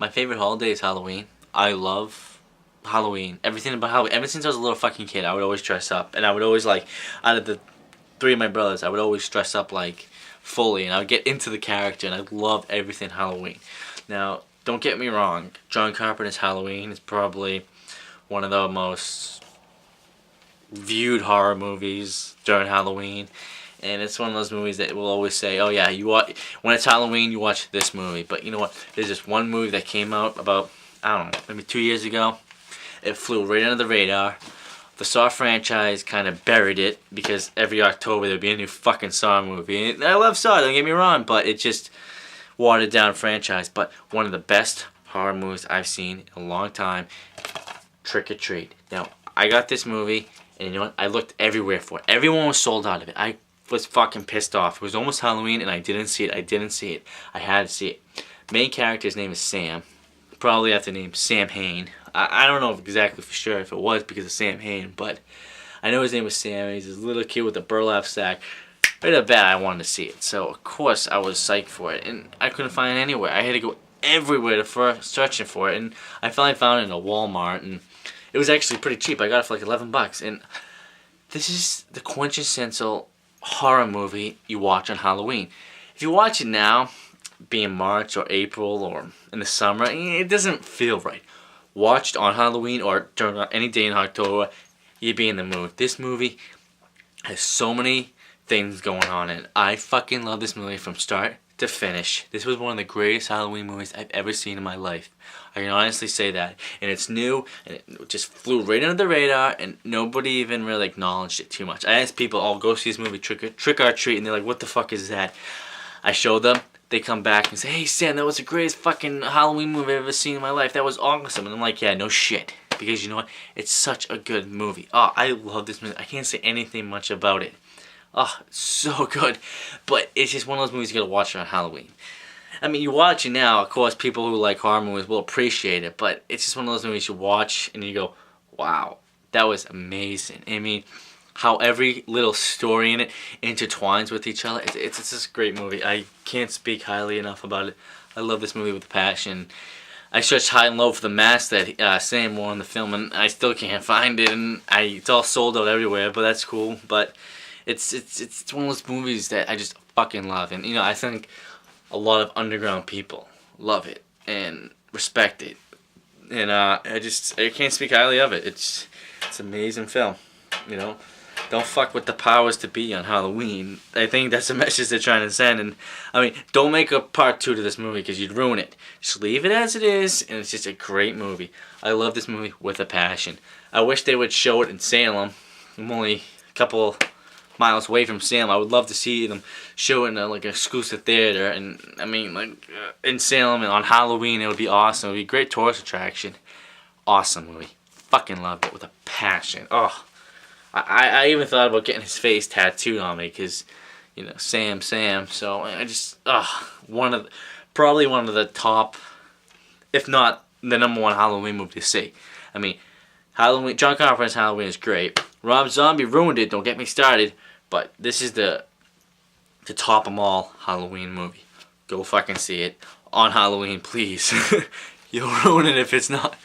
My favorite holiday is Halloween. I love Halloween. Everything about Halloween. Ever since I was a little fucking kid, I would always dress up. And I would always, like, out of the three of my brothers, I would always dress up, like, fully. And I would get into the character. And I love everything Halloween. Now, don't get me wrong. John Carpenter's Halloween is probably one of the most viewed horror movies during Halloween. And it's one of those movies that will always say, oh yeah, you watch, when it's Halloween, you watch this movie. But you know what? There's this one movie that came out about, I don't know, maybe 2 years ago. It flew right under the radar. The Saw franchise kind of buried it because every October there'd be a new fucking Saw movie. And I love Saw, don't get me wrong, but it just watered down franchise. But one of the best horror movies I've seen in a long time, Trick or Treat. Now, I got this movie, and you know what? I looked everywhere for it. Everyone was sold out of it. I was fucking pissed off. It was almost Halloween and I didn't see it. I had to see it. Main character's name is Sam. Probably have to name Sam Hain. I don't know exactly for sure if it was because of Sam Hain, but I know his name was Sam. He's this little kid with a burlap sack. Right off the bat, I wanted to see it. So, of course, I was psyched for it. And I couldn't find it anywhere. I had to go everywhere to searching for it. And I finally found it in a Walmart. And it was actually pretty cheap. I got it for like $11. And this is the quintessential horror movie you watch on Halloween. If you watch it now, being March or April or in the summer, it doesn't feel right. Watched on Halloween or during any day in October, you'd be in the mood. This movie has so many things going on in it. I fucking love this movie from start to finish. This was one of the greatest Halloween movies I've ever seen in my life. I can honestly say that. And it's new, and it just flew right under the radar, and nobody even really acknowledged it too much. I asked people, oh, go see this movie, Trick or Treat, and they're like, what the fuck is that? I showed them, they come back and say, hey Sam, that was the greatest fucking Halloween movie I've ever seen in my life. That was awesome. And I'm like, yeah, no shit. Because you know what? It's such a good movie. Oh, I love this movie. I can't say anything much about it. Oh, it's so good. But it's just one of those movies you gotta watch on Halloween. I mean, you watch it now, of course, people who like horror movies will appreciate it, but it's just one of those movies you watch and you go, wow, that was amazing. I mean, how every little story in it intertwines with each other. It's just a great movie. I can't speak highly enough about it. I love this movie with passion. I searched high and low for the mask that Sam wore in the film, and I still can't find it, and it's all sold out everywhere, but that's cool. But it's one of those movies that I just fucking love, and you know, I think a lot of underground people love it and respect it, and I can't speak highly of it. It's an amazing film, you know. Don't fuck with the powers to be on Halloween. I think that's the message they're trying to send. And I mean, don't make a part 2 to this movie because you'd ruin it. Just leave it as it is, and it's just a great movie. I love this movie with a passion. I wish they would show it in Salem. I'm only a couple miles away from Salem. I would love to see them show it in like an exclusive theater. And I mean, like in Salem and on Halloween, it would be awesome. It would be a great tourist attraction. Awesome movie. Fucking loved it with a passion. Oh. I even thought about getting his face tattooed on me because, you know, Sam. So I just, probably one of the top, if not the #1 Halloween movie to see. I mean, John Carpenter's Halloween is great. Rob Zombie ruined it, don't get me started, but this is the top of all Halloween movie. Go fucking see it on Halloween, please. You'll ruin it if it's not.